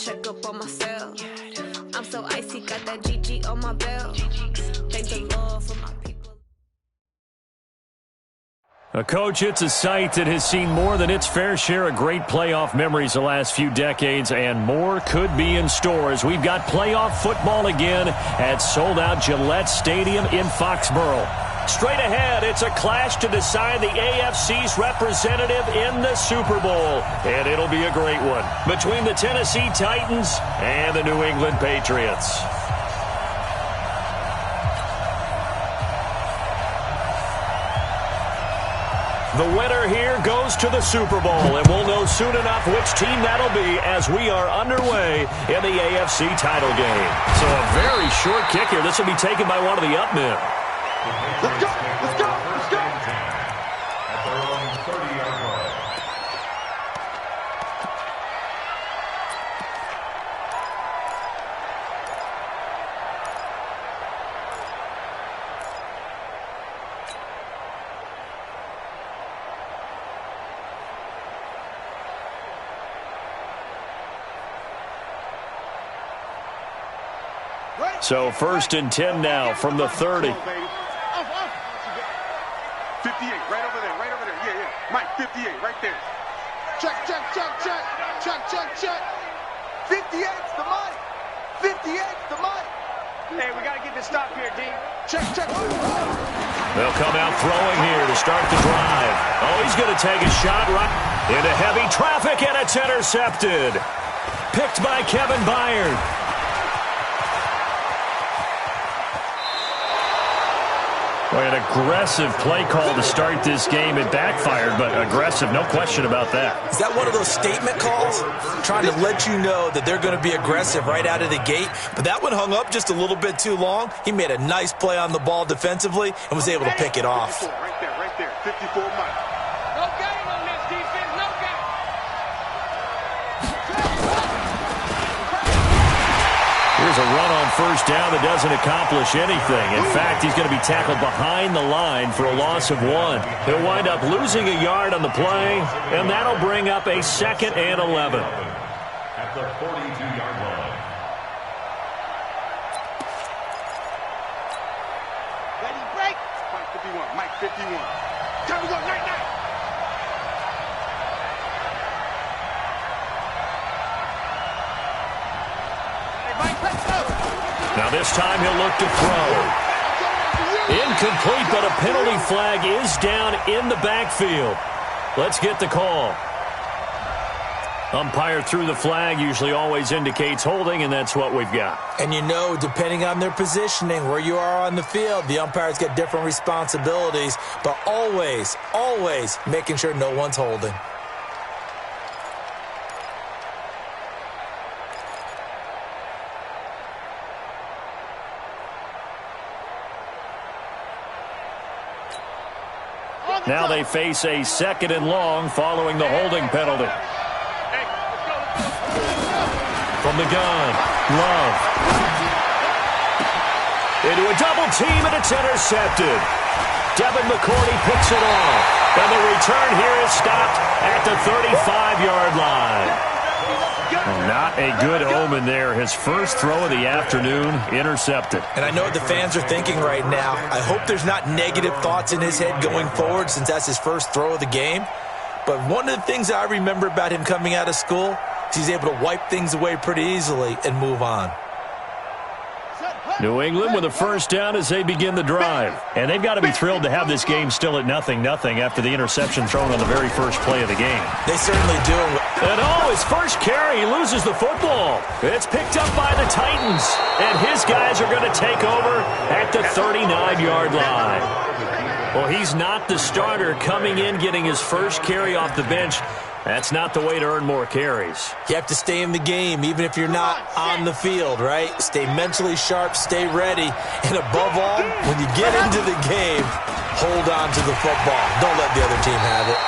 check up on myself. I'm so icy, got that GG on my belt. Thank the Lord for my people. Coach, it's a site that has seen more than its fair share of great playoff memories the last few decades, and more could be in store as we've got playoff football again at sold-out Gillette Stadium in Foxborough. Straight ahead, it's a clash to decide the AFC's representative in the Super Bowl, and it'll be a great one between the Tennessee Titans and the New England Patriots. The winner here goes to the Super Bowl, and we'll know soon enough which team that'll be as we are underway in the AFC title game. So a very short kick here. This will be taken by one of the up men. Let's go, let's go, let's go. At their own 30-yard line. So 1st and 10 now from the 30. 58, right over there, yeah, yeah. Mike, 58, right there. Check, check, check, check, check, check, check. 58's the Mike. 58's the Mike. Hey, we got to get this stop here, D. Check, check. They'll come out throwing here to start the drive. Oh, he's going to take a shot right into heavy traffic, and it's intercepted. Picked by Kevin Byard. An aggressive play call to start this game. It backfired, but aggressive, no question about that. Is that one of those statement calls? Trying to let you know that they're going to be aggressive right out of the gate. But that one hung up just a little bit too long. He made a nice play on the ball defensively and was able to pick it off. Right there. 54 Mike. No game on this defense, no game. Here's a run on first down that doesn't accomplish anything. In fact, he's going to be tackled behind the line for a loss of 1. He'll wind up losing a yard on the play, and that'll bring up a 2nd and 11. At the 42-yard line. Ready, break. Mike 51. Time to go, night. Now this time he'll look to throw. Incomplete, but a penalty flag is down in the backfield. Let's get the call. Umpire threw the flag, usually always indicates holding, and that's what we've got. And you know, depending on their positioning, where you are on the field, the umpires get different responsibilities, but always making sure no one's holding. Now they face a 2nd and long following the holding penalty. From the gun, Love. Into a double team, and it's intercepted. Devin McCourty picks it off. And the return here is stopped at the 35-yard line. Not a good omen there. His first throw of the afternoon intercepted. And I know what the fans are thinking right now. I hope there's not negative thoughts in his head going forward since that's his first throw of the game. But one of the things I remember about him coming out of school is he's able to wipe things away pretty easily and move on. New England with a first down as they begin the drive. And they've got to be thrilled to have this game still at 0-0 after the interception thrown on the very first play of the game. They certainly do. And his first carry, he loses the football. It's picked up by the Titans. And his guys are going to take over at the 39-yard line. Well, he's not the starter coming in, getting his first carry off the bench. That's not the way to earn more carries. You have to stay in the game, even if you're not on the field, right? Stay mentally sharp, stay ready, and above all, when you get into the game, hold on to the football. Don't let the other team have it.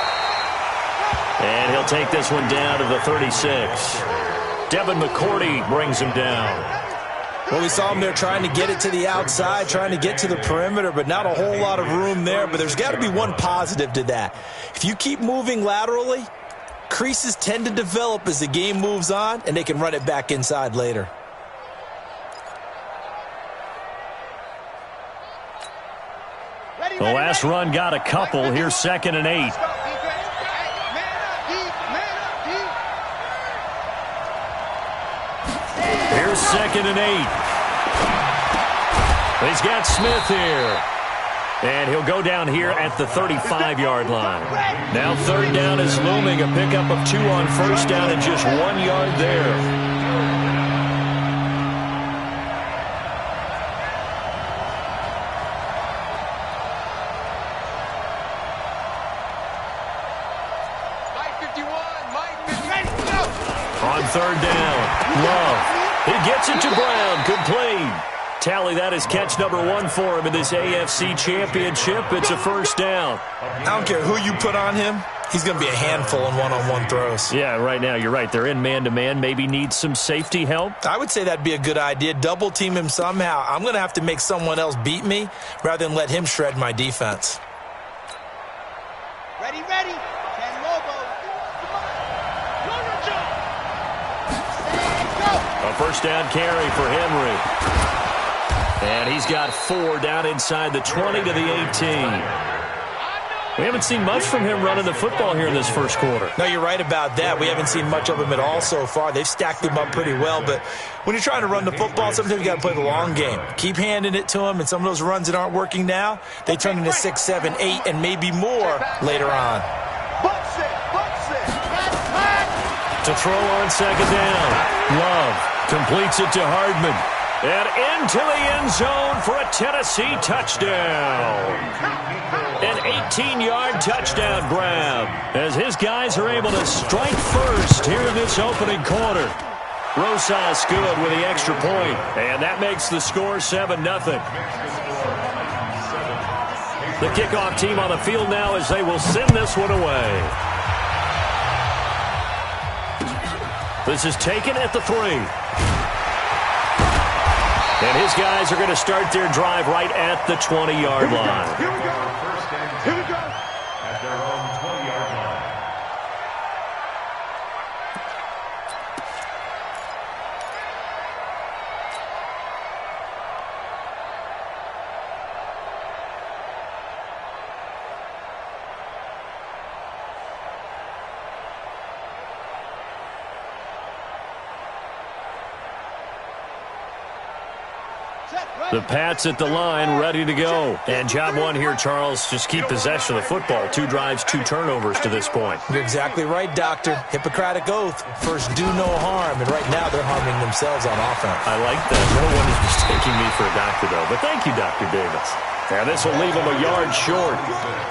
And he'll take this one down to the 36. Devin McCourty brings him down. Well, we saw him there trying to get it to the outside, trying to get to the perimeter, but not a whole lot of room there. But there's got to be one positive to that. If you keep moving laterally, Creases tend to develop as the game moves on, and they can run it back inside later. The last run got a couple. Here's 2nd and 8. Here's 2nd and 8. He's got Smith here. And he'll go down here at the 35-yard line. Now 3rd down is looming. A pickup of 2 on 1st down and just 1 yard there. On 3rd down, Love. He gets it to Brown. Complete. Tally, that is catch number 1 for him in this AFC Championship. It's a 1st down. I don't care who you put on him. He's going to be a handful in one-on-one throws. Yeah, right now, you're right. They're in man-to-man. Maybe need some safety help. I would say that'd be a good idea. Double team him somehow. I'm going to have to make someone else beat me rather than let him shred my defense. Ready, ready. Ken Lobo. A 1st down carry for Henry. And he's got 4 down inside the 20 to the 18. We haven't seen much from him running the football here in this 1st quarter. No, you're right about that. We haven't seen much of him at all so far. They've stacked him up pretty well, but when you're trying to run the football, sometimes you got to play the long game. Keep handing it to him, and some of those runs that aren't working now, they turn into 6, 7, 8, and maybe more later on. To throw on 2nd down. Love completes it to Hardman. And into the end zone for a Tennessee touchdown. An 18-yard touchdown grab as his guys are able to strike first here in this opening quarter. Rosas good with the extra point, and that makes the score 7-0. The kickoff team on the field now as they will send this one away. This is taken at the 3. And his guys are going to start their drive right at the 20-yard line. Here we go. Here we go. At their own 20-yard line. The Pats at the line, ready to go. And job 1 here, Charles, just keep possession of the football. 2 drives, 2 turnovers to this point. You're exactly right, Doctor. Hippocratic oath. First, do no harm. And right now, they're harming themselves on offense. I like that. No one is mistaking me for a doctor, though. But thank you, Dr. Davis. And this will leave them a yard short.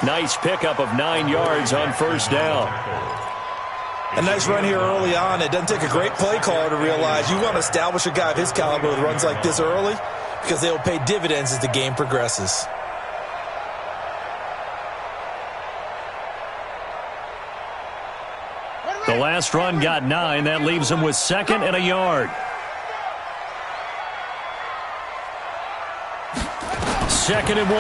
Nice pickup of 9 yards on 1st down. A nice run here early on. It doesn't take a great play caller to realize you want to establish a guy of his caliber with runs like this early, because they will pay dividends as the game progresses. The last run got 9. That leaves them with 2nd and a yard. 2nd and 1.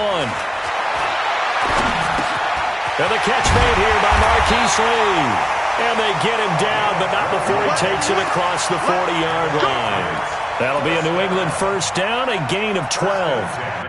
And the catch made here by Marquise Lee. And they get him down, but not before he takes it across the 40-yard line. That'll be a New England 1st down, a gain of 12.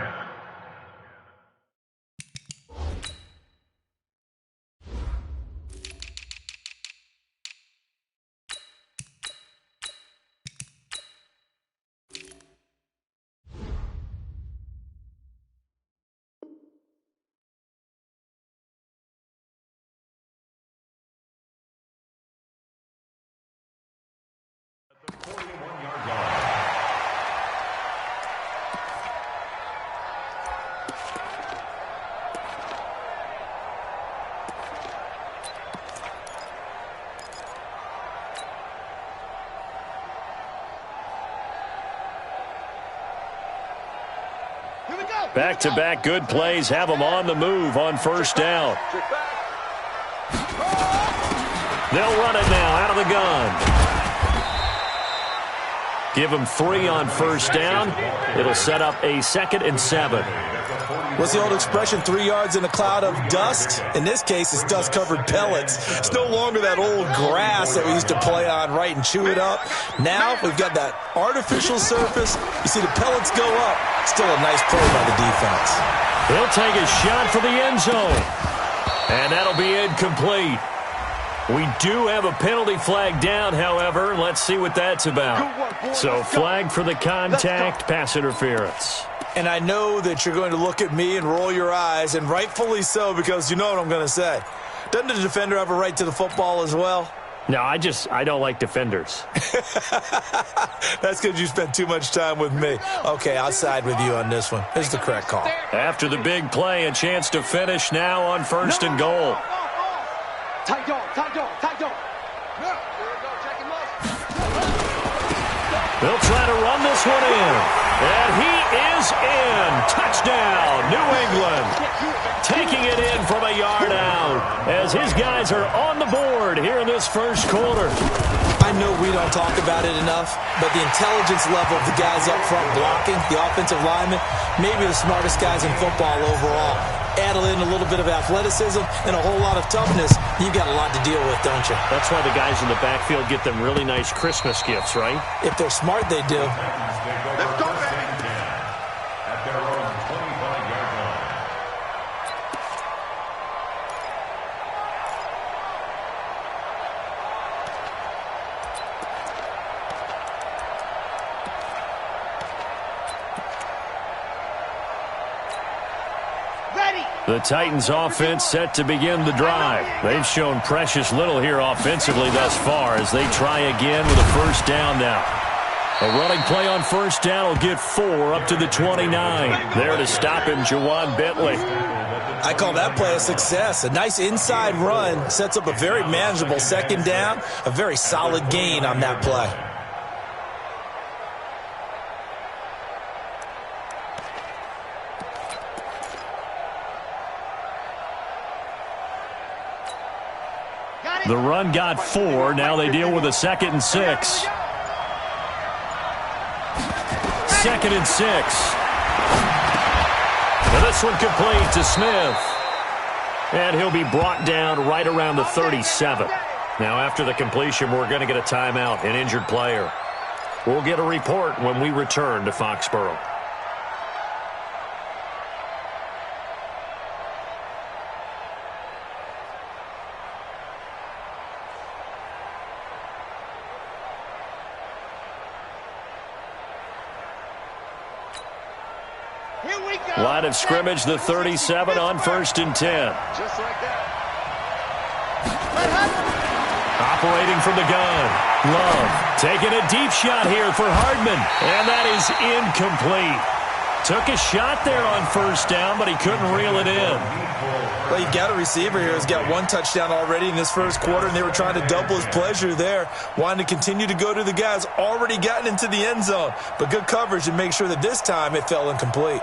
Back-to-back good plays have them on the move on 1st down. They'll run it now out of the gun. Give them 3 on 1st down. It'll set up a 2nd and 7. What's the old expression, 3 yards in a cloud of dust? In this case, it's dust-covered pellets. It's no longer that old grass that we used to play on, right, and chew it up. Now we've got that artificial surface. You see the pellets go up. Still a nice play by the defense. He'll take a shot for the end zone. And that'll be incomplete. We do have a penalty flag down, however. Let's see what that's about. So flag for the contact, pass interference. And I know that you're going to look at me and roll your eyes, and rightfully so, because you know what I'm going to say. Doesn't the defender have a right to the football as well? No, I don't like defenders. That's because you spent too much time with me. Okay, I'll side with you on this one. This is the correct call. After the big play, a chance to finish now on 1st and goal. Tight dog, tight dog, tight dog. They'll try to run this one in. And he is in. Touchdown, New England. Taking it in from a yard out as his guys are on the board here in this first quarter. I know we don't talk about it enough, but the intelligence level of the guys up front blocking, the offensive linemen, maybe the smartest guys in football overall. Add in a little bit of athleticism and a whole lot of toughness, you've got a lot to deal with, don't you? That's why the guys in the backfield get them really nice Christmas gifts, right? If they're smart, they do. Let's go, baby. The Titans offense set to begin the drive. They've shown precious little here offensively thus far as they try again with a first down now. A running play on first down will get 4 up to the 29. There to stop him, Jawan Bentley. I call that play a success. A nice inside run sets up a very manageable second down, a very solid gain on that play. The run got 4. Now they deal with a 2nd and 6. 2nd and 6. And this one complete to Smith. And he'll be brought down right around the 37. Now after the completion, we're going to get a timeout, an injured player. We'll get a report when we return to Foxborough. Line of scrimmage, the 37 on 1st and 10. Just like that. Operating from the gun. Love taking a deep shot here for Hardman. And that is incomplete. Took a shot there on first down, but he couldn't reel it in. Well, you got a receiver here who's got 1 touchdown already in this first quarter, and they were trying to double his pleasure there, wanting to continue to go to the guys already gotten into the end zone. But good coverage and make sure that this time it fell incomplete.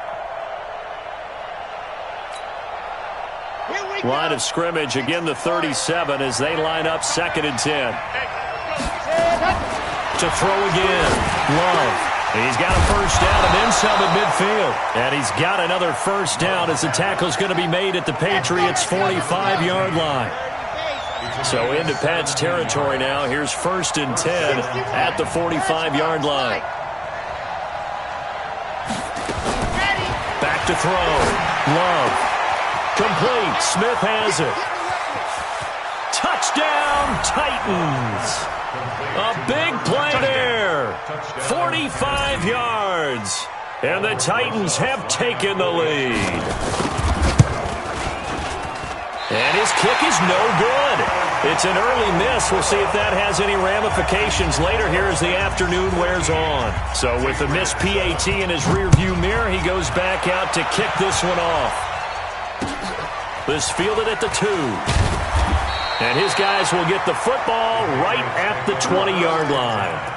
Line of scrimmage, again the 37 as they line up 2nd and 10. To throw again. Love. He's got a first down and then some at midfield. And he's got another first down as the tackle's going to be made at the Patriots' 45-yard line. So into Pat's territory now. Here's 1st and 10 at the 45-yard line. Back to throw. Love. Complete. Smith has it. Touchdown, Titans. A big play there. 45 yards. And the Titans have taken the lead. And his kick is no good. It's an early miss. We'll see if that has any ramifications later here as the afternoon wears on. So with the missed PAT in his rearview mirror, he goes back out to kick this one off. This fielded at the 2. And his guys will get the football right at the 20-yard line.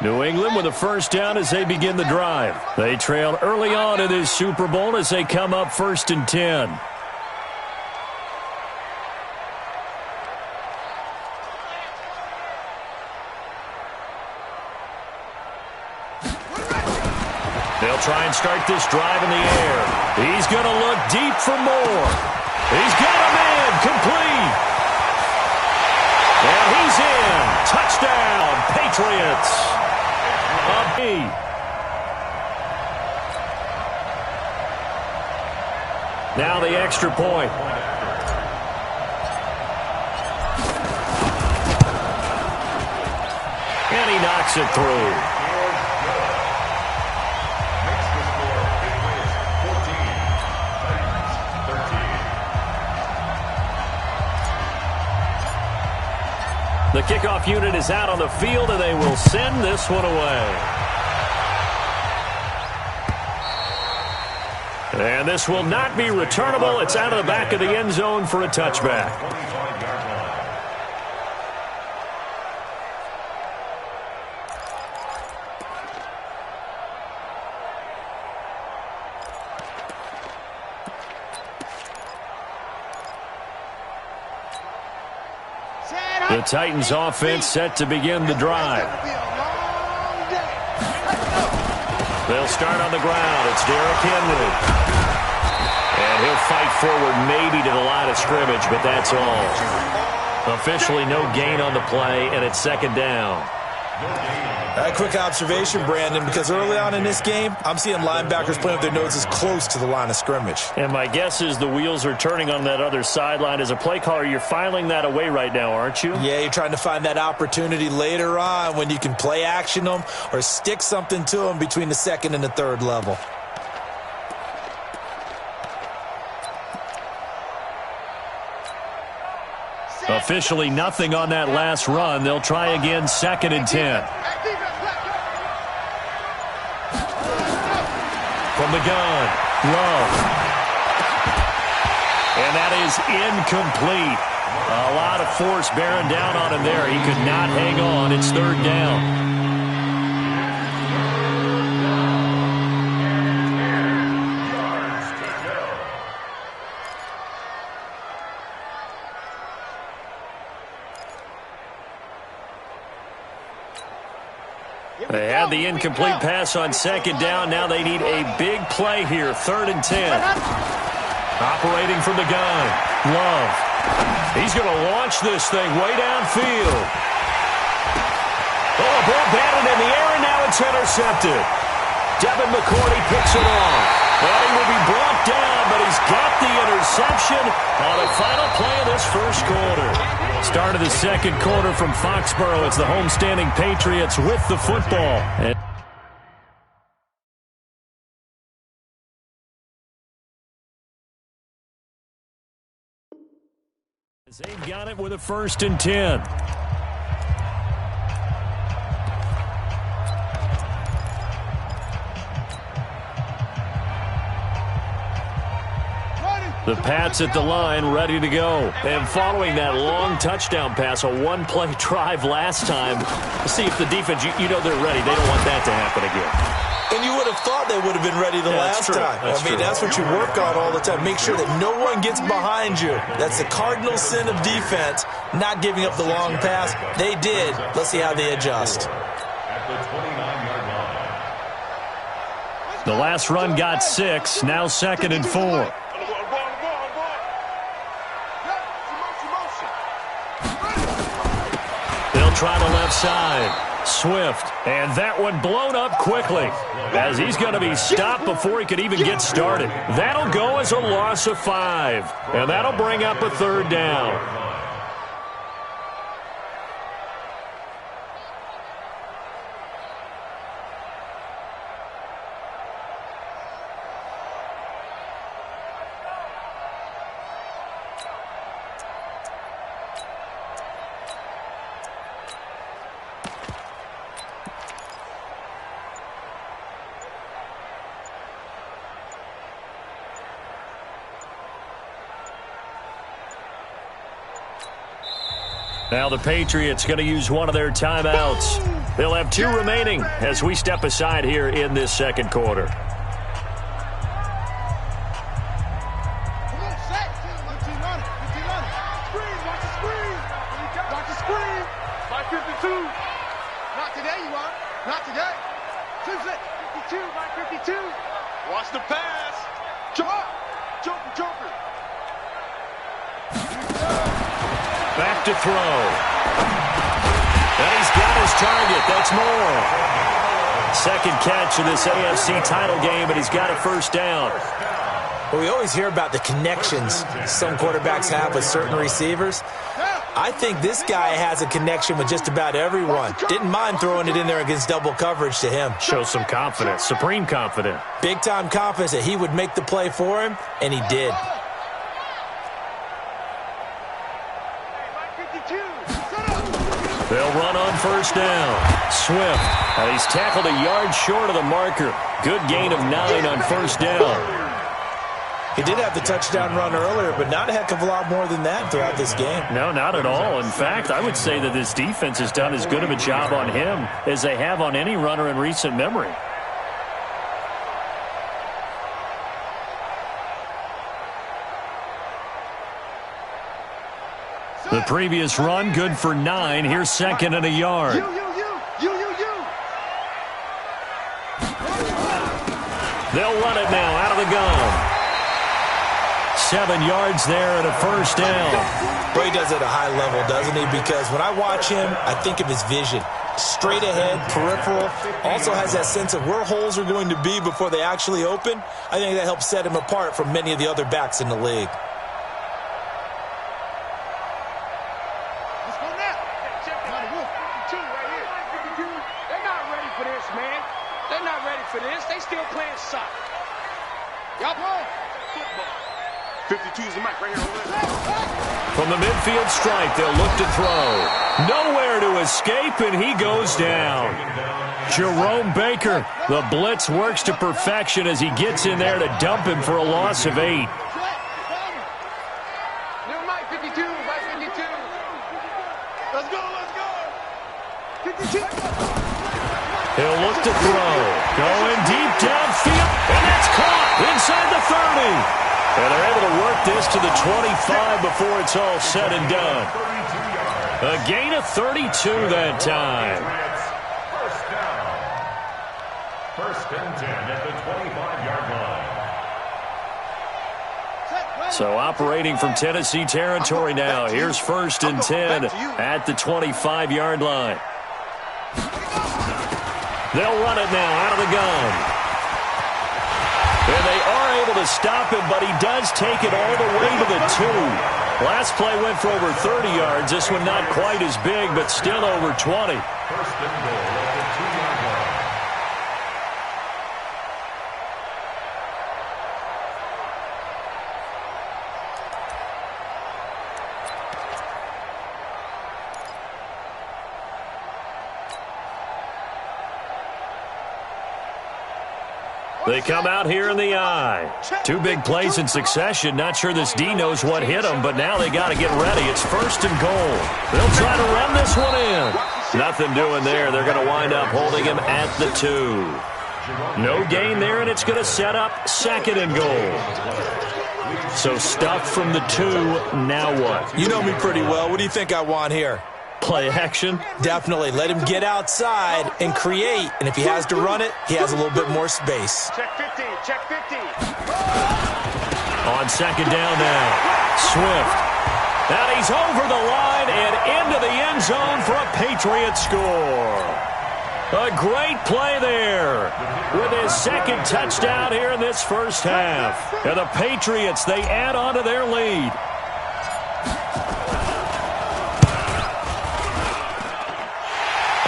New England with a first down as they begin the drive. They trailed early on in this Super Bowl as they come up 1st and 10. They'll try and start this drive in the air. He's going to look deep for more. He's got a man complete. And he's in. Touchdown, Patriots. Now the extra point. And he knocks it through. The kickoff unit is out on the field, and they will send this one away. And this will not be returnable. It's out of the back of the end zone for a touchback. The Titans offense set to begin the drive. They'll start on the ground. It's Derrick Henry. And he'll fight forward maybe to the line of scrimmage, but that's all. Officially no gain on the play, and it's 2nd down. A quick observation, Brandon, because early on in this game, I'm seeing linebackers playing with their noses close to the line of scrimmage. And my guess is the wheels are turning on that other sideline. As a play caller, you're filing that away right now, aren't you? Yeah, you're trying to find that opportunity later on when you can play action them or stick something to them between the 2nd and the 3rd level. Officially nothing on that last run. They'll try again 2nd and 10. From the gun, Love. And that is incomplete. A lot of force bearing down on him there. He could not hang on. It's 3rd down. They had the incomplete pass on 2nd down. Now they need a big play here. 3rd and 10. Operating from the gun. Love. He's going to launch this thing way downfield. Oh, a ball batted in the air, and now it's intercepted. Devin McCourty picks it off. Well, he will be brought down, but he's got the interception on the final play of this 1st quarter. Start of the 2nd quarter from Foxborough. It's the homestanding Patriots with the football. They've got it with a 1st and 10. The Pats at the line, ready to go. And following that long touchdown pass, a one-play drive last time, see if the defense, you know they're ready. They don't want that to happen again. And you would have thought they would have been ready the last time. That's what you work on all the time. Make sure that no one gets behind you. That's the cardinal sin of defense, not giving up the long pass. They did. Let's see how they adjust. The last run got 6. Now 2nd and 4. They'll try the left side. Swift, and that one blown up quickly as he's going to be stopped before he could even get started. That'll go as a loss of 5, and that'll bring up a 3rd down. Now the Patriots going to use one of their timeouts. They'll have 2 remaining as we step aside here in this second quarter. Come on, set. Good team running. Good team running. Screen, watch the screen. Watch the screen. By 52. Not today, you are. Not today. 52 by 52. Watch the pass. Jump. Joker. Back to throw. And he's got his target. That's more. Second catch of this AFC title game, and he's got a first down. Well, we always hear about the connections some quarterbacks have with certain receivers. I think this guy has a connection with just about everyone. Didn't mind throwing it in there against double coverage to him. Shows some confidence, supreme confidence. Big-time confidence that he would make the play for him, and he did. They'll run on first down. Swift, and he's tackled a yard short of the marker. Good gain of 9 on first down. He did have the touchdown run earlier, but not a heck of a lot more than that throughout this game. No, not at all. In fact, I would say that this defense has done as good of a job on him as they have on any runner in recent memory. The previous run, good for 9. Here's second and a yard. You. They'll run it now out of the gun. 7 yards there and a first down. Boy, he does it at a high level, doesn't he? Because when I watch him, I think of his vision. Straight ahead, peripheral. Also has that sense of where holes are going to be before they actually open. I think that helps set him apart from many of the other backs in the league. Let's go now. Check it out. 52 right here. 52. They're not ready for this, man. They're not ready for this. They still playing soccer. Y'all playing football. 52 is the mic right here. From the midfield stripe, they'll look to throw. Nowhere to escape, and he goes down. Jerome Baker, the blitz works to perfection as he gets in there to dump him for a loss of 8. New mic 52 by 52. Let's go. 52. He'll look to throw. Going deep downfield, and that's caught inside the 30. And they're able to work this to the 25 before it's all said and done. A gain of 32 that time. First and 10 at the 25-yard line. So operating from Tennessee territory now. Here's first and 10 at the 25-yard line. They'll run it now out of the gun. And they are able to stop him, but he does take it all the way to the 2. Last play went for over 30 yards. This one not quite as big, but still over 20. First and goal at the 2-yard line. They come out here in the I. 2 big plays in succession. Not sure this D knows what hit them, but now they got to get ready. It's first and goal. They'll try to run this one in. Nothing doing there. They're going to wind up holding him at the 2. No gain there, and it's going to set up second and goal. So stuffed from the 2. Now what? You know me pretty well. What do you think I want here? Play action? Definitely. Let him get outside and create. And if he has to run it, he has a little bit more space. Check 50. Check 50. On second down now. Swift. And he's over the line and into the end zone for a Patriot score. A great play there with his second touchdown here in this first half. And the Patriots, they add on to their lead.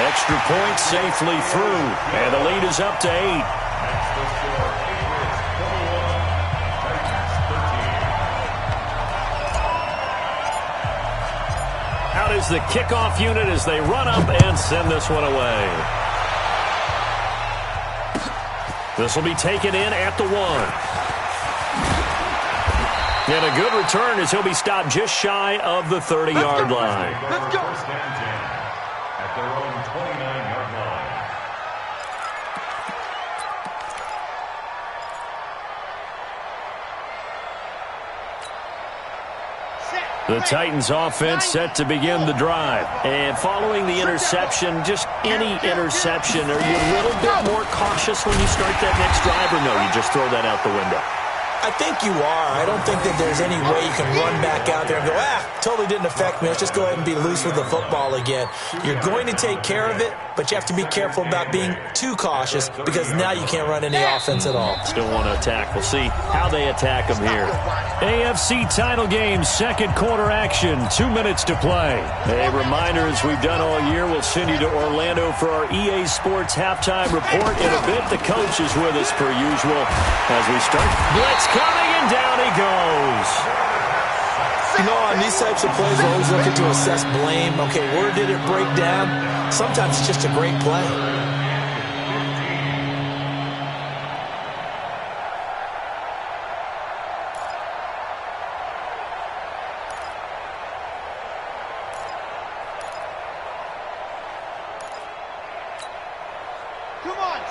Extra point safely through, and the lead is up to 8. Out is the kickoff unit as they run up and send this one away. This will be taken in at the 1. And a good return as he'll be stopped just shy of the 30-yard line. Let's go. at their own 29-yard line. The Titans offense set to begin the drive. And following the interception, just any interception, are you a little bit more cautious when you start that next drive, or no, you just throw that out the window? I think you are. I don't think that there's any way you can run back out there and go, totally didn't affect me. Let's just go ahead and be loose with the football again. You're going to take care of it, but you have to be careful about being too cautious because now you can't run any offense at all. Still want to attack. We'll see how they attack them here. AFC title game, second quarter action, 2 minutes to play. A reminder, as we've done all year, we'll send you to Orlando for our EA Sports halftime report. In a bit, the coach is with us per usual as we start. Blitz coming, and down he goes. You know, on these types of plays, we're always looking to assess blame. Okay, where did it break down? Sometimes it's just a great play.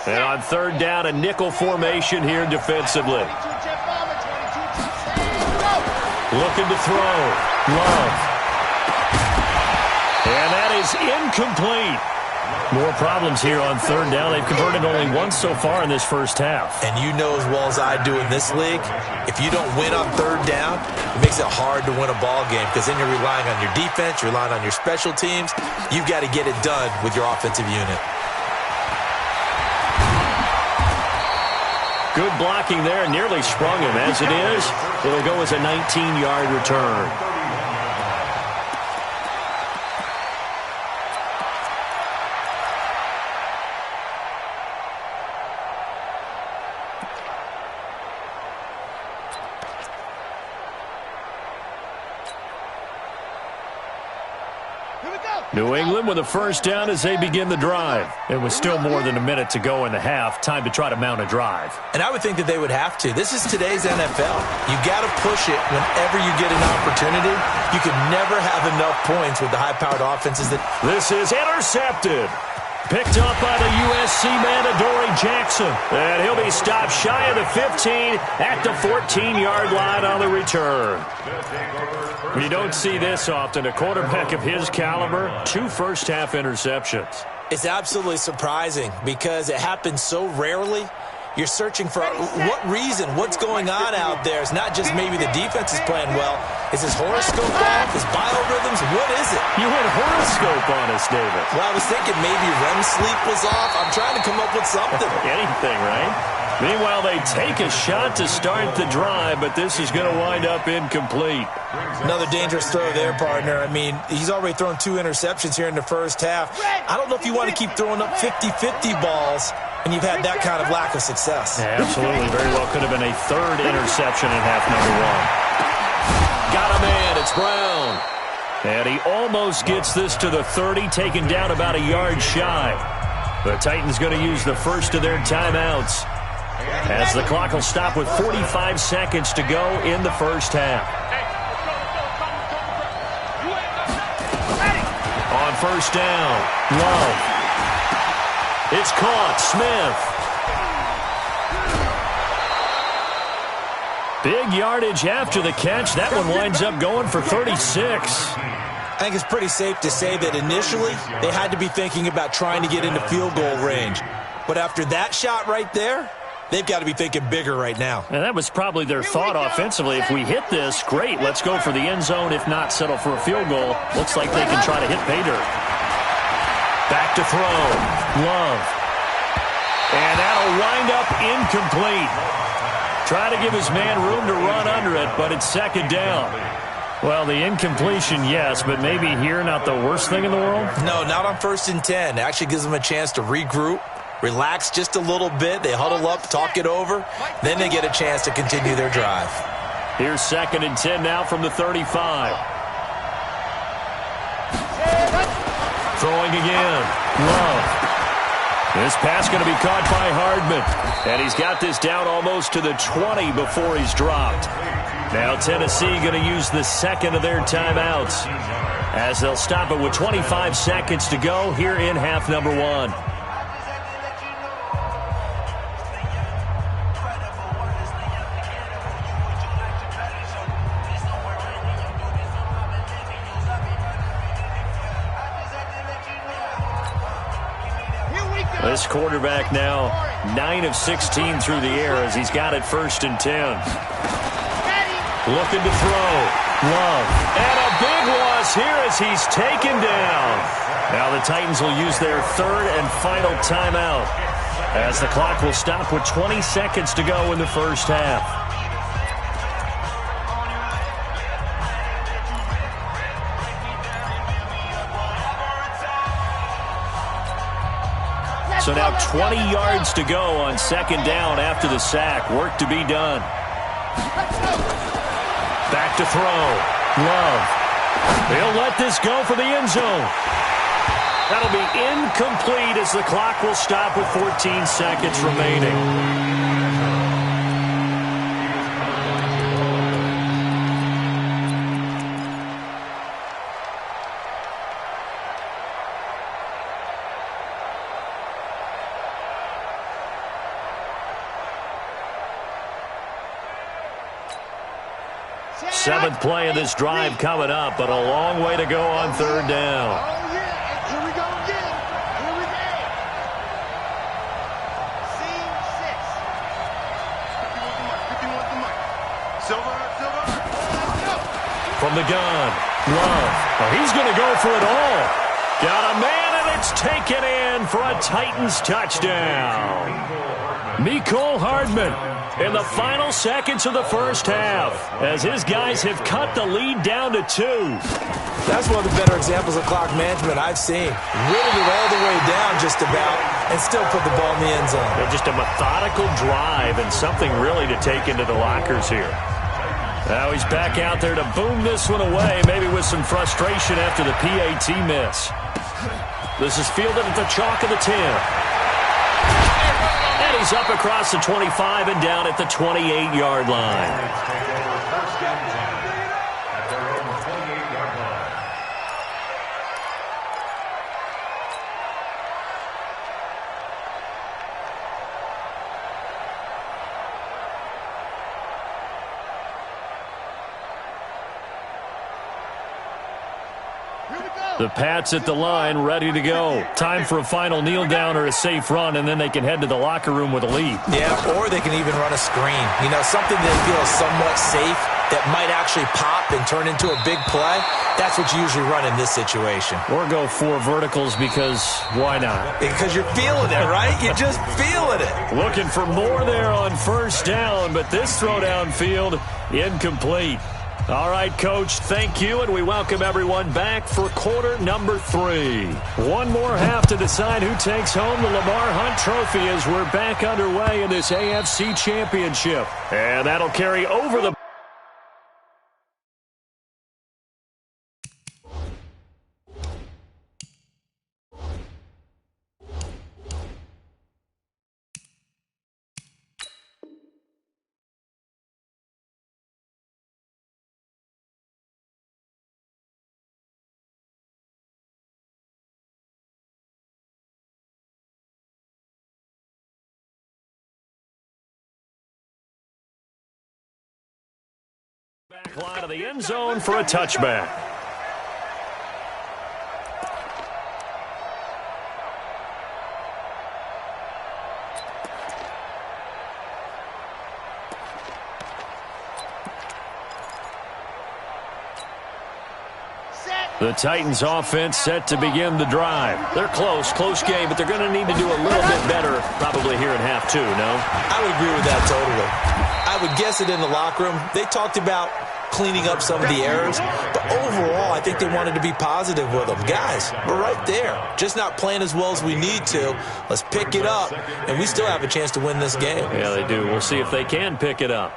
And on third down, a nickel formation here defensively. Looking to throw. Love. And that is incomplete. More problems here on third down. They've converted only once so far in this first half. And you know as well as I do in this league, if you don't win on third down, it makes it hard to win a ball game because then you're relying on your defense, you're relying on your special teams. You've got to get it done with your offensive unit. Good blocking there, nearly sprung him. As it is, it'll go as a 19-yard return. New England with a first down as they begin the drive. It was still more than a minute to go in the half. Time to try to mount a drive. And I would think that they would have to. This is today's NFL. You got to push it whenever you get an opportunity. You can never have enough points with the high-powered offenses. This is intercepted. Picked up by the USC man, Adoree Jackson. And he'll be stopped shy of the 15 at the 14-yard line on the return. You don't see this often. A quarterback of his caliber, 2 first-half interceptions. It's absolutely surprising because it happens so rarely. You're searching for what reason, what's going on out there. It's not just maybe the defense is playing well. Is his horoscope off? His biorhythms? What is it? You went horoscope on us, David. Well, I was thinking maybe REM sleep was off. I'm trying to come up with something. Anything, right? Meanwhile, they take a shot to start the drive, but this is going to wind up incomplete. Another dangerous throw there, partner. I mean, he's already thrown 2 interceptions here in the first half. I don't know if you want to keep throwing up 50-50 balls, and you've had that kind of lack of success. Yeah, absolutely. Very well could have been a 3rd interception in half number 1. Got a man. It's Brown. And he almost gets this to the 30, taken down about a yard shy. The Titans going to use the first of their timeouts, as the clock will stop with 45 seconds to go in the first half. On first down, Love. It's caught. Smith. Big yardage after the catch. That one winds up going for 36. I think it's pretty safe to say that initially they had to be thinking about trying to get into field goal range. But after that shot right there, they've got to be thinking bigger right now. And that was probably their thought offensively. If we hit this, great. Let's go for the end zone. If not, settle for a field goal. Looks like they can try to hit pay dirt. Back to throw. Love. And that'll wind up incomplete. Try to give his man room to run under it, but it's second down. Well, the incompletion, yes, but maybe here not the worst thing in the world? No, not on 1st and 10. It actually gives them a chance to regroup, relax just a little bit. They huddle up, talk it over. Then they get a chance to continue their drive. Here's 2nd and 10 now from the 35. Throwing again. Love. This pass going to be caught by Hardman. And he's got this down almost to the 20 before he's dropped. Now Tennessee going to use the second of their timeouts as they'll stop it with 25 seconds to go here in half number one. This quarterback now 9 of 16 through the air as he's got it 1st and 10. Looking to throw. Love. And a big loss here as he's taken down. Now the Titans will use their 3rd and final timeout as the clock will stop with 20 seconds to go in the first half. So now 20 yards to go on 2nd down after the sack. Work to be done. Back to throw. Love. He'll let this go for the end zone. That'll be incomplete as the clock will stop with 14 seconds remaining. Seventh play of this drive coming up, but a long way to go on 3rd down. Oh, yeah. Here we go again. Here we go. Scene 6. 51 Silver. From the gun. Love. Oh, he's going to go for it all. Got a man, and it's taken in for a Titans touchdown. Mecole Hardman in the final seconds of the first half as his guys have cut the lead down to 2. That's one of the better examples of clock management I've seen. Whittled it all the way down just about and still put the ball in the end zone. Yeah, just a methodical drive and something really to take into the lockers here. Now he's back out there to boom this one away, maybe with some frustration after the PAT miss. This is fielded at the chalk of the 10. And he's up across the 25 and down at the 28-yard line. The Pats at the line, ready to go. Time for a final kneel down or a safe run, and then they can head to the locker room with a lead. Yeah, or they can even run a screen. You know, something they feel is somewhat safe that might actually pop and turn into a big play. That's what you usually run in this situation. Or go 4 verticals because why not? Because you're feeling it, right? You're just feeling it. Looking for more there on 1st down, but this throw downfield incomplete. All right, Coach, thank you, and we welcome everyone back for quarter number 3. One more half to decide who takes home the Lamar Hunt Trophy as we're back underway in this AFC Championship. And that'll carry over the... Back line of the end zone for a touchback. The Titans offense set to begin the drive. They're close game, but they're going to need to do a little bit better probably here in half 2, no? I would agree with that totally. I would guess it in the locker room. They talked about cleaning up some of the errors, but overall I think they wanted to be positive with them. Guys, we're right there. Just not playing as well as we need to. Let's pick it up, and we still have a chance to win this game. Yeah, they do. We'll see if they can pick it up.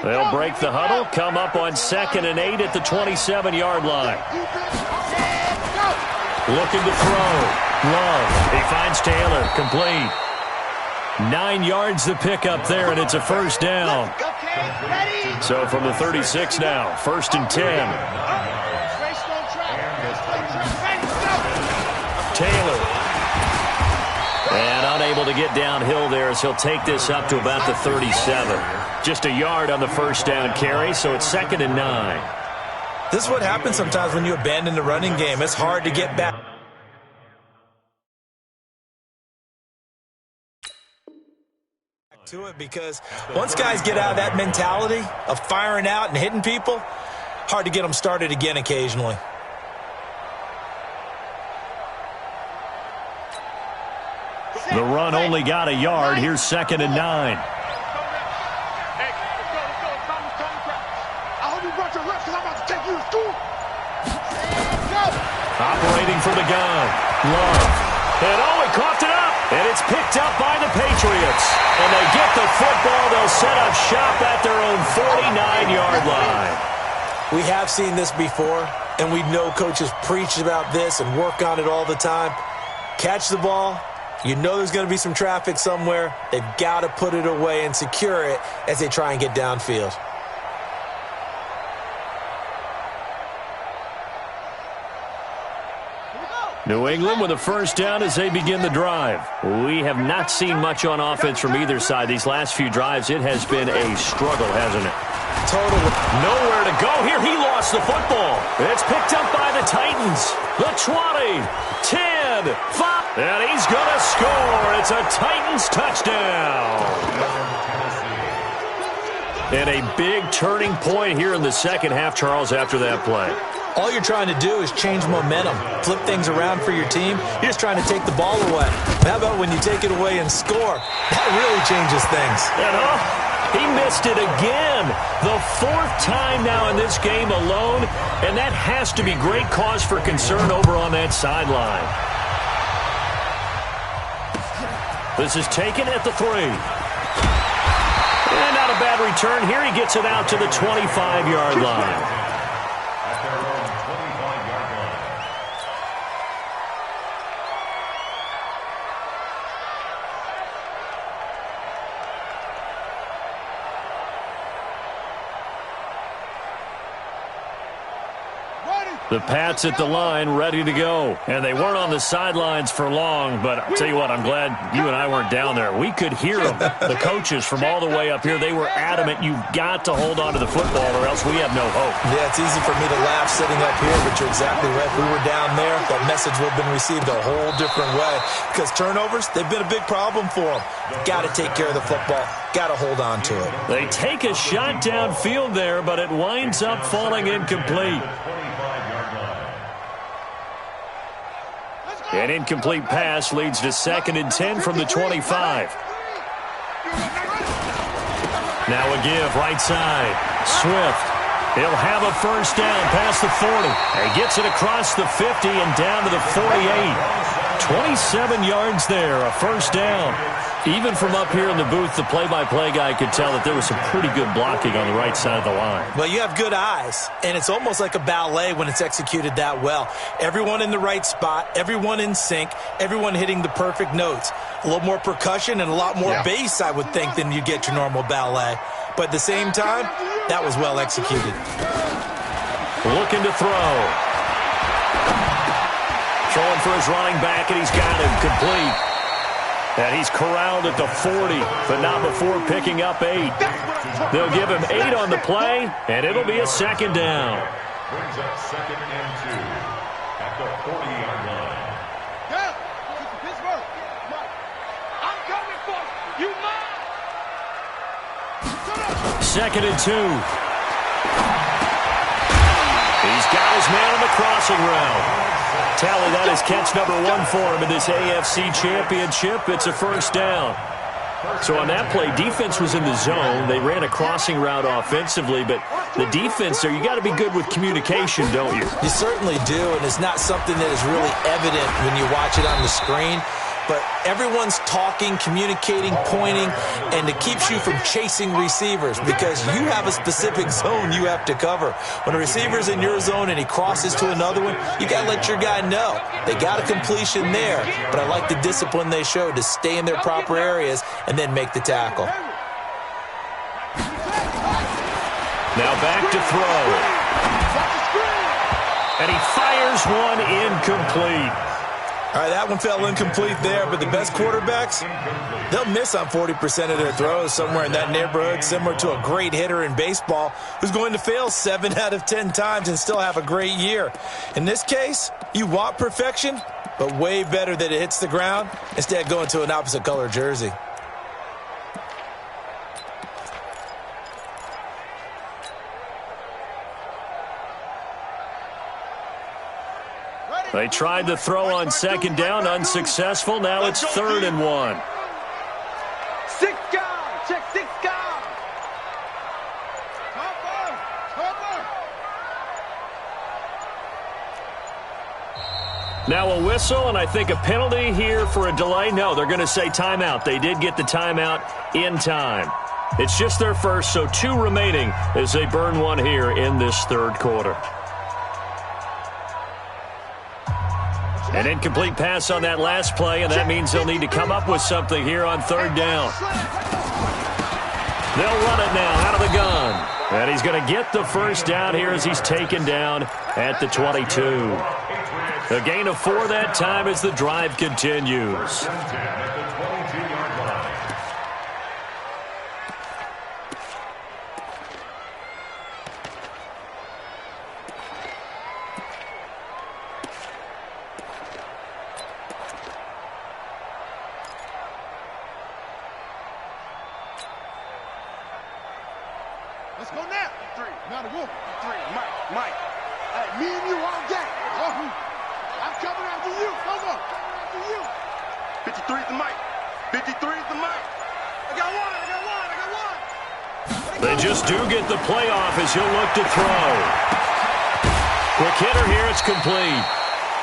They'll break the huddle, come up on 2nd and 8 at the 27-yard line. Looking to throw. Love. He finds Taylor. Complete. 9 yards the pickup there, and it's a first down. So from the 36 now, 1st and 10. Taylor. And unable to get downhill there as he'll take this up to about the 37. Just a yard on the first down carry, so it's 2nd and 9. This is what happens sometimes when you abandon the running game. It's hard to get back to it because once guys get out of that mentality of firing out and hitting people, hard to get them started again occasionally. The run only got a yard. Here's 2nd and 9. Operating from the gun. Love. And he coughed it up. And it's picked up by the Patriots. And they get the football. They'll set up shop at their own 49-yard line. We have seen this before, and we know coaches preach about this and work on it all the time. Catch the ball. You know there's going to be some traffic somewhere. They've got to put it away and secure it as they try and get downfield. New England with a first down as they begin the drive. We have not seen much on offense from either side. These last few drives, it has been a struggle, hasn't it? Totally. Nowhere to go here. He lost the football. It's picked up by the Titans. The 20, 10, 5, and he's going to score. It's a Titans touchdown. And a big turning point here in the second half, Charles, after that play. All you're trying to do is change momentum, flip things around for your team. You're just trying to take the ball away. How about when you take it away and score? That really changes things. He missed it again. The 4th time now in this game alone, and that has to be great cause for concern over on that sideline. This is taken at the 3. And not a bad return here. He gets it out to the 25-yard line. The Pats at the line, ready to go. And they weren't on the sidelines for long, but I'll tell you what, I'm glad you and I weren't down there. We could hear them. The coaches from all the way up here, they were adamant, you've got to hold on to the football or else we have no hope. Yeah, it's easy for me to laugh sitting up here, but you're exactly right. If we were down there, that message would have been received a whole different way. Because turnovers, they've been a big problem for them. Got to take care of the football. Got to hold on to it. They take a shot downfield there, but it winds up falling incomplete. An incomplete pass leads to 2nd and 10 from the 25. Now a give, right side. Swift. He'll have a first down past the 40. He gets it across the 50 and down to the 48. 27 yards there, a first down. Even from up here in the booth, the play-by-play guy could tell that there was some pretty good blocking on the right side of the line. Well, you have good eyes, and it's almost like a ballet when it's executed that well. Everyone in the right spot, everyone in sync, everyone hitting the perfect notes. A little more percussion and a lot more bass, I would think, than you get your normal ballet. But at the same time, that was well executed. Looking to throw. Throwing for his running back, and he's got him complete. And he's corralled at the 40, but not before picking up 8. They'll give him 8 on the play, and it'll be a second down. Brings up 2nd and 2 at the 40-yard line. Yeah, Pittsburgh. I'm coming for you. You mine. 2nd and 2. He's got his man on the crossing route. Tally, that is catch number 1 for him in this AFC Championship. It's a first down. So on that play, defense was in the zone. They ran a crossing route offensively, but the defense there, you got to be good with communication, don't you? You certainly do, and it's not something that is really evident when you watch it on the screen. but everyone's talking, communicating, pointing, and it keeps you from chasing receivers because you have a specific zone you have to cover. When a receiver's in your zone and he crosses to another one, you got to let your guy know. They got a completion there, but I like the discipline they showed to stay in their proper areas and then make the tackle. Now back to throw. And he fires one incomplete. All right, that one fell incomplete there, but the best quarterbacks, they'll miss on 40% of their throws, somewhere in that neighborhood, similar to a great hitter in baseball who's going to fail 7 out of 10 times and still have a great year. In this case, you want perfection, but way better that it hits the ground instead of going to an opposite color jersey. They tried to throw on second down, unsuccessful. Now it's 3rd and 1. 6 guys, check 6 guys. Now a whistle, and I think a penalty here for a delay. No, they're going to say timeout. They did get the timeout in time. It's just their first, so 2 remaining as they burn one here in this 3rd quarter. An incomplete pass on that last play, and that means they'll need to come up with something here on 3rd down. They'll run it now out of the gun. And he's going to get the first down here as he's taken down at the 22. A gain of 4 that time as the drive continues. Let's go now. 3. Now to go. 3. Mike. Hey, me and you all day. I'm coming after you. Come on. After you. 53 is the Mike. 53 is the Mike. I got one. They just do get the playoff as he'll look to throw. Quick hitter here. It's complete.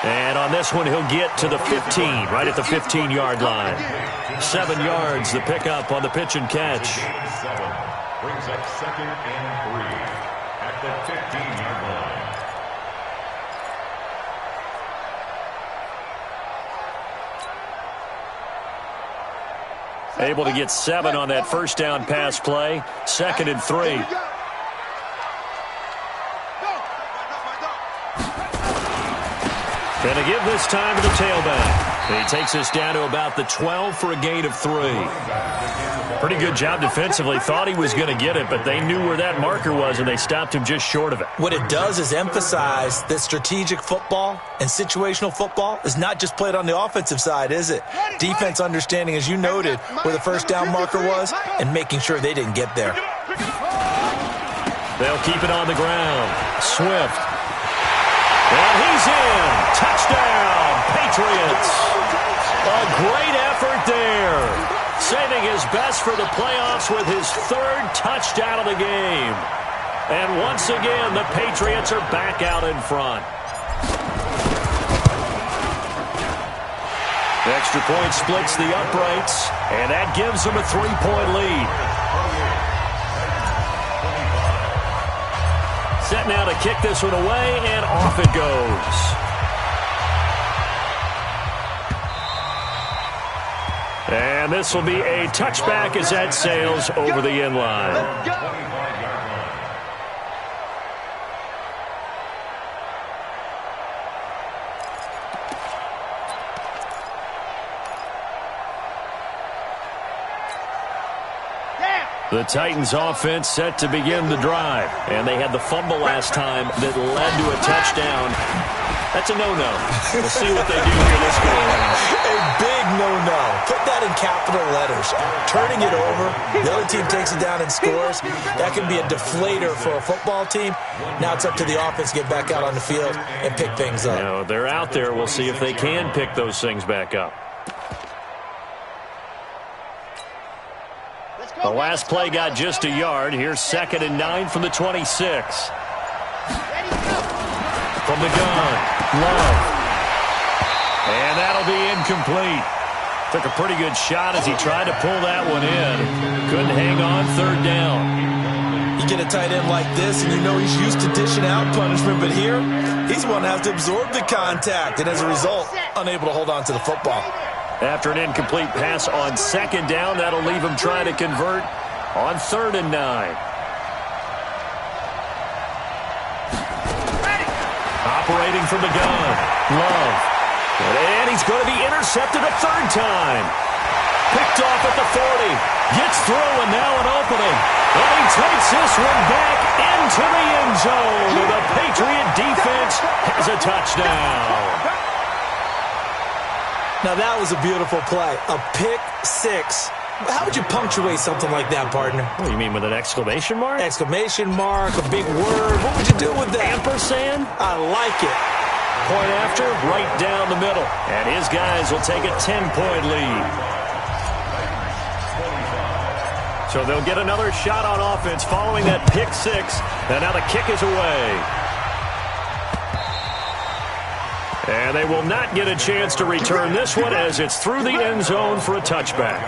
And on this one, he'll get to the 15, right at the 15-yard line. 7 yards, the pickup on the pitch and catch. Brings up 2nd and 3 at the 15-yard line. Able to get 7 on that first down pass play. 2nd and 3. Going to give this time to the tailback. He takes us down to about the 12 for a gain of 3. Pretty good job defensively. Thought he was going to get it, but they knew where that marker was, and they stopped him just short of it. What it does is emphasize that strategic football and situational football is not just played on the offensive side, is it? Defense understanding, as you noted, where the first down marker was and making sure they didn't get there. They'll keep it on the ground. Swift. And he's in. Touchdown, Patriots. A great effort there. Saving his best for the playoffs with his 3rd touchdown of the game. And once again, the Patriots are back out in front. The extra point splits the uprights, and that gives them a 3-point lead. Set now to kick this one away, and off it goes. And this will be a touchback as that sails over the end line. The Titans offense set to begin the drive. And they had the fumble last time that led to a touchdown. That's a no-no. We'll see what they do here this go around. A big no-no. Put that in capital letters. Turning it over, the other team takes it down and scores. That can be a deflator for a football team. Now it's up to the offense to get back out on the field and pick things up. No, they're out there. We'll see if they can pick those things back up. The last play got just a yard. Here's 2nd and 9 from the 26. From the gun, Love. And that'll be incomplete. Took a pretty good shot as he tried to pull that one in. Couldn't hang on third down. You get a tight end like this, and you know he's used to dishing out punishment, but here, he's one that has to absorb the contact, and as a result, unable to hold on to the football. After an incomplete pass on second down, that'll leave him trying to convert on 3rd and 9. Operating from the gun, Love. And he's going to be intercepted a 3rd time. Picked off at the 40. Gets through, and now an opening. And he takes this one back into the end zone. The Patriot defense has a touchdown. Now, that was a beautiful play. A pick six. How would you punctuate something like that, partner? What do you mean, with an exclamation mark? Exclamation mark, a big word. What would you do with that? Ampersand? I like it. Point after, right down the middle. And his guys will take a 10-point lead. So they'll get another shot on offense following that pick six. And now the kick is away. And they will not get a chance to return this one as it's through the end zone for a touchback.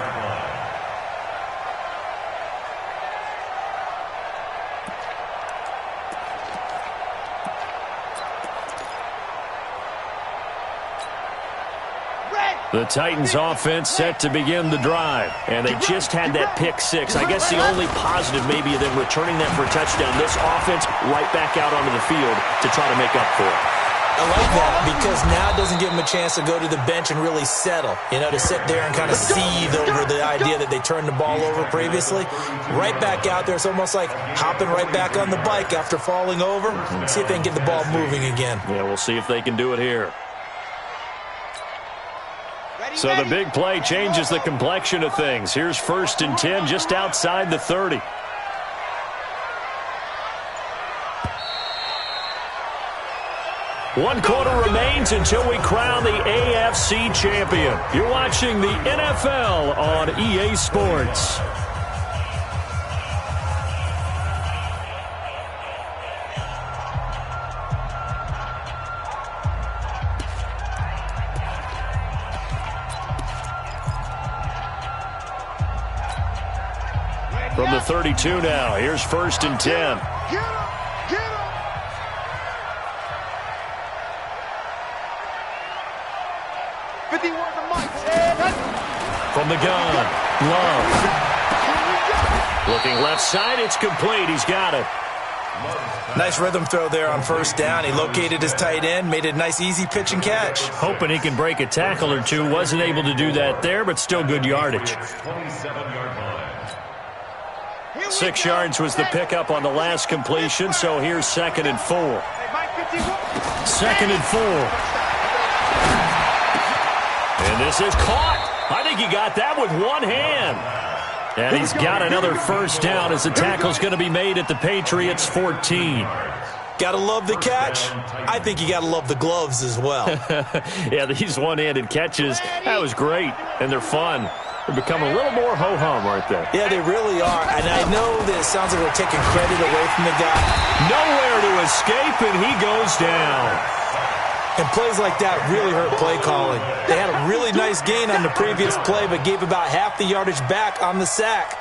The Titans offense set to begin the drive, and they just had that pick six. I guess the only positive maybe of them returning that for a touchdown, this offense right back out onto the field to try to make up for it. I like that because now it doesn't give them a chance to go to the bench and really settle, to sit there and kind of seethe over the idea that they turned the ball over previously. Right back out there, it's almost like hopping right back on the bike after falling over. See if they can get the ball moving again. Yeah, we'll see if they can do it here. So the big play changes the complexion of things. Here's 1st and 10 just outside the 30. One quarter remains until we crown the AFC champion. You're watching the NFL on EA Sports. From the 32 now, here's 1st and 10. Get him! Get him! From the gun, Love. Looking left side, it's complete. He's got it. Nice rhythm throw there on 1st down. He located his tight end, made it a nice, easy pitch and catch. Hoping he can break a tackle or two. Wasn't able to do that there, but still good yardage. 6 yards was the pickup on the last completion, so here's 2nd and 4. 2nd and 4. And this is caught. I think he got that with one hand. And he's got another 1st down as the tackle's going to be made at the Patriots' 14. Got to love the catch. I think you got to love the gloves as well. Yeah, these one-handed catches, that was great, and they're fun. They're becoming a little more ho-hum, aren't they? Yeah, they really are. And I know that it sounds like we're taking credit away from the guy. Nowhere to escape, and he goes down. And plays like that really hurt play calling. They had a really nice gain on the previous play, but gave about half the yardage back on the sack.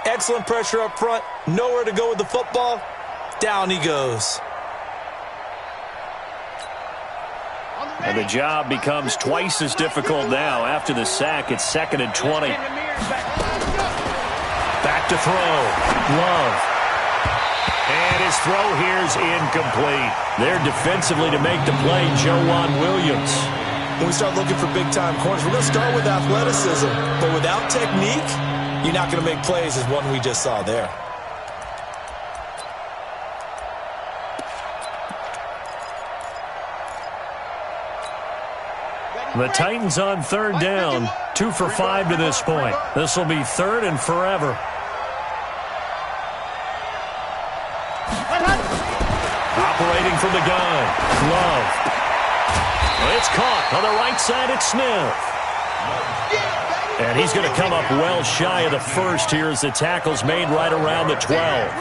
Excellent pressure up front. Nowhere to go with the football. Down he goes. And the job becomes twice as difficult now. After the sack, it's 2nd and 20. Back to throw. Love. And his throw here's incomplete. There defensively to make the play, Joejuan Williams. When we start looking for big-time corners, we're going to start with athleticism. But without technique, you're not going to make plays as one we just saw there. The Titans on 3rd down. 2 for 5 to this point. This will be 3rd and forever. Operating from the gun. Love. It's caught on the right side. It's Smith. And he's going to come up well shy of the 1st here as the tackle's made right around the 12.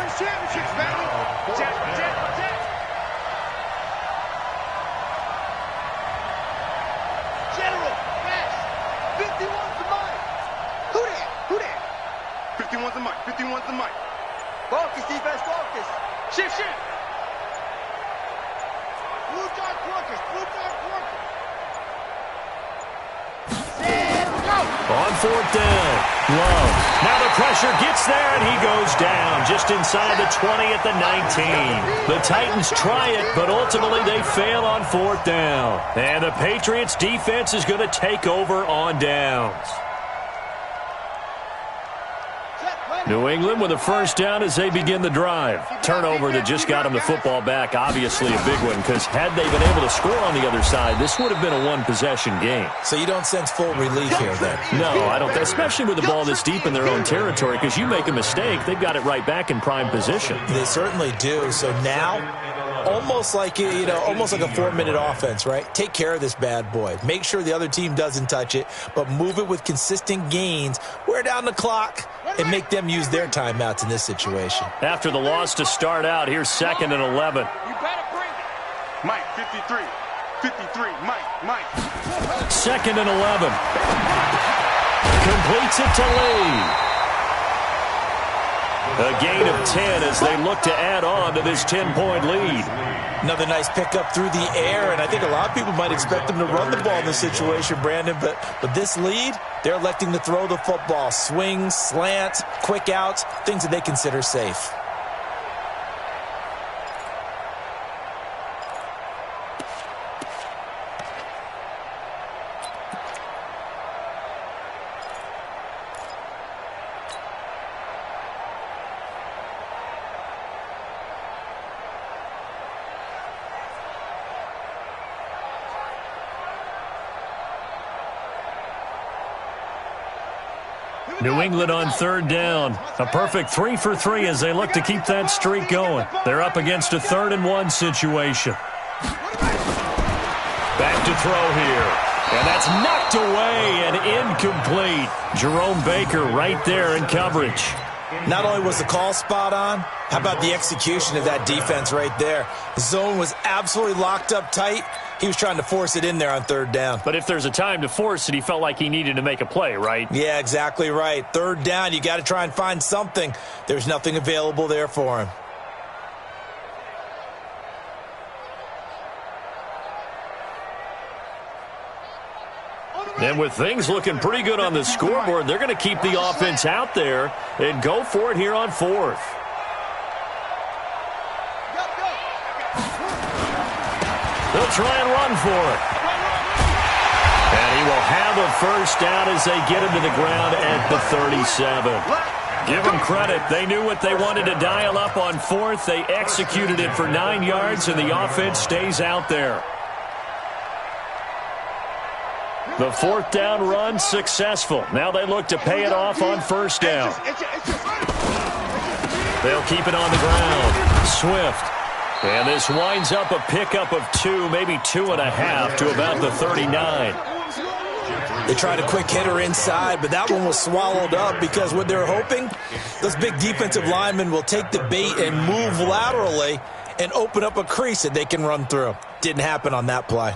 51's the mic. 51's the mic. Focus, defense, focus. Shift, shift. Blue dot Quarkers, blue dot Quarkers. On fourth down, Love. Now the pressure gets there, and he goes down just inside the 20 at the 19. The Titans try it, but ultimately they fail on fourth down. And the Patriots defense is going to take over on downs. New England with a first down as they begin the drive. Turnover that just got them the football back, obviously a big one, because had they been able to score on the other side, this would have been a one-possession game. So you don't sense full relief here then? No, I don't, especially with the ball this deep in their own territory, because you make a mistake, they've got it right back in prime position. They certainly do. So now, almost like almost like a 4-minute offense, right? Take care of this bad boy. Make sure the other team doesn't touch it, but move it with consistent gains. Wear down the clock and make them use their timeouts in this situation. After the loss to start out, here's 2nd and 11. You better bring it. Mike, 53. 53. Mike. 2nd and 11. Completes it to Lee. A gain of 10 as they look to add on to this 10-point lead. Another nice pickup through the air, and I think a lot of people might expect them to run the ball in this situation, Brandon, but this lead, they're electing to throw the football. Swings, slants, quick outs, things that they consider safe. New England on third down. A perfect 3 for 3 as they look to keep that streak going. They're up against a 3rd and 1 situation. Back to throw here. And that's knocked away and incomplete. Jerome Baker right there in coverage. Not only was the call spot on, how about the execution of that defense right there? The zone was absolutely locked up tight. He was trying to force it in there on third down. But if there's a time to force it, he felt like he needed to make a play, right? Yeah, exactly right. Third down, you got to try and find something. There's nothing available there for him. And with things looking pretty good on the scoreboard, they're going to keep the offense out there and go for it here on fourth. They'll try and run for it. And he will have a first down as they get him to the ground at the 37. Give them credit. They knew what they wanted to dial up on fourth. They executed it for 9 yards, and the offense stays out there. The fourth down run successful. Now they look to pay it off on first down. They'll keep it on the ground. Swift. And this winds up a pickup of 2, maybe 2.5 to about the 39. They tried a quick hitter inside, but that one was swallowed up because what they're hoping, those big defensive linemen will take the bait and move laterally and open up a crease that they can run through. Didn't happen on that play.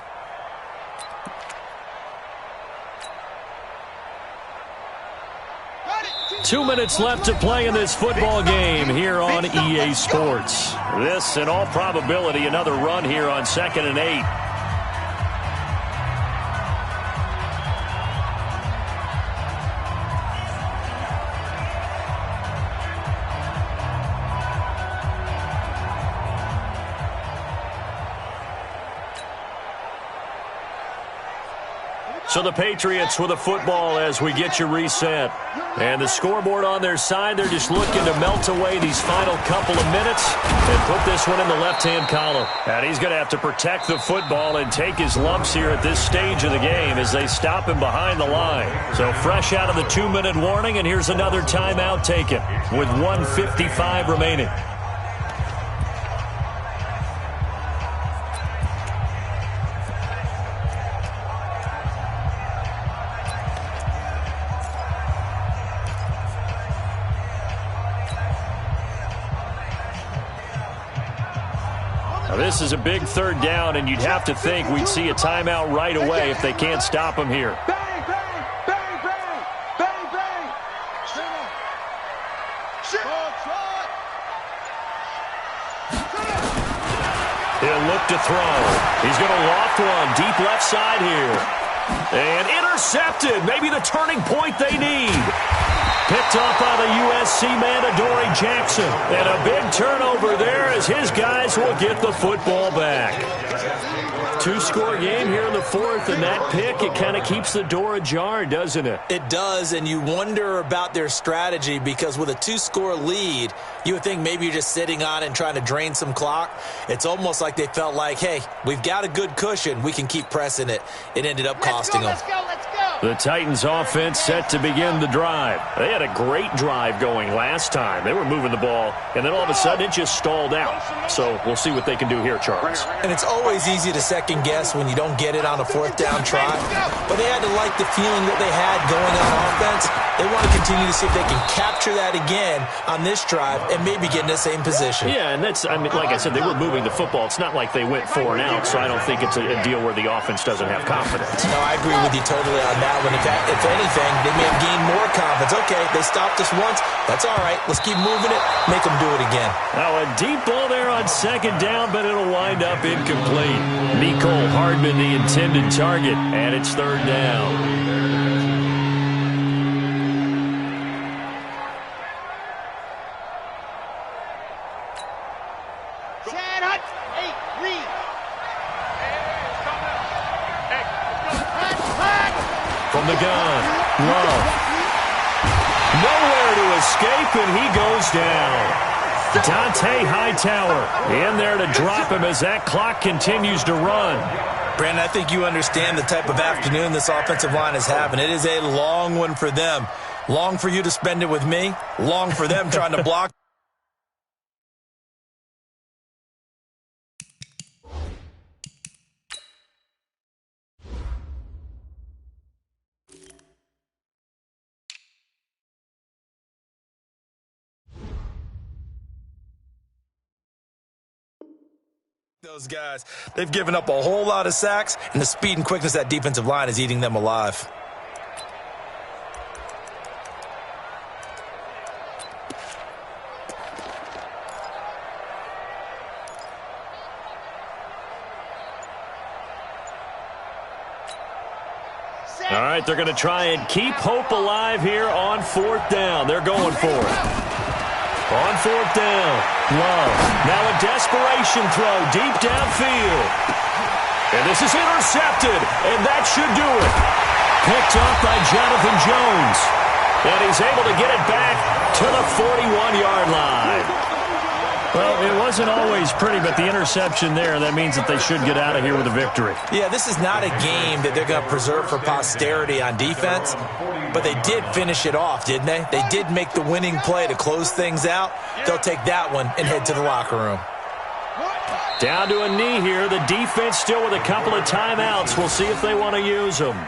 Two minutes left to play in this football game here on EA Sports. This, in all probability, another run here on 2nd and 8. So the Patriots with a football as we get you reset. And the scoreboard on their side, they're just looking to melt away these final couple of minutes and put this one in the left-hand column. And he's going to have to protect the football and take his lumps here at this stage of the game as they stop him behind the line. So fresh out of the 2-minute warning, and here's another timeout taken with 1:55 remaining. This is a big third down, and you'd have to think we'd see a timeout right away if they can't stop him here. Bang, bang, bang, bang, bang, bang. He'll look to throw. He's going to loft one deep left side here. And intercepted. Maybe the turning point they need. Picked off by the USC man, Adoree Jackson. And a big turnover there as his guys will get the football back. Two-score game here in the fourth, and that pick, it kind of keeps the door ajar, doesn't it? It does, and you wonder about their strategy because with a two-score lead, you would think maybe you're just sitting on it and trying to drain some clock. It's almost like they felt like, hey, we've got a good cushion. We can keep pressing it. It ended up costing them. Let's go. The Titans offense set to begin the drive. They had a great drive going last time. They were moving the ball, and then all of a sudden it just stalled out. So we'll see what they can do here, Charles. And it's always easy to second guess when you don't get it on a fourth down try. But they had to like the feeling that they had going on offense. They want to continue to see if they can capture that again on this drive and maybe get in the same position. Yeah, and that's, I mean, like I said, they were moving the football. It's not like they went 4 and out, so I don't think it's a deal where the offense doesn't have confidence. No, I agree with you totally on that one. In fact, if anything, they may have gained more confidence. Okay, they stopped us once. That's all right. Let's keep moving it. Make them do it again. Now a deep ball there on second down, but it'll wind up incomplete. Mecole Hardman, the intended target, and it's third down. From the gun, Love. Nowhere to escape, and he goes down. Dante Hightower in there to drop him as that clock continues to run. Brandon, I think you understand the type of afternoon this offensive line is having. It is a long one for them. Long for you to spend it with me. Long for them trying to block. Those guys, they've given up a whole lot of sacks, and the speed and quickness of that defensive line is eating them alive. All right, they're going to try and keep hope alive here on fourth down. They're going for it. On fourth down, Love. Now a desperation throw deep downfield. And this is intercepted, and that should do it. Picked off by Jonathan Jones. And he's able to get it back to the 41-yard line. Well, it wasn't always pretty, but the interception there, that means that they should get out of here with a victory. Yeah, this is not a game that they're going to preserve for posterity on defense, but they did finish it off, didn't they? They did make the winning play to close things out. They'll take that one and head to the locker room. Down to a knee here. The defense still with a couple of timeouts. We'll see if they want to use them.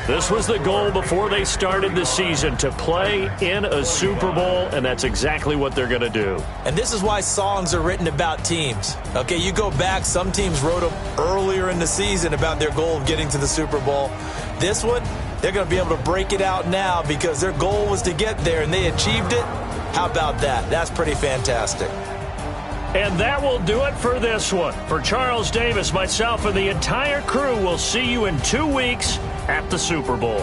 This was the goal before they started the season, to play in a Super Bowl, and that's exactly what they're going to do. And this is why songs are written about teams. Okay, you go back, some teams wrote them earlier in the season about their goal of getting to the Super Bowl. This one, they're going to be able to break it out now because their goal was to get there, and they achieved it. How about that? That's pretty fantastic. And that will do it for this one. For Charles Davis, myself, and the entire crew, we'll see you in 2 weeks at the Super Bowl.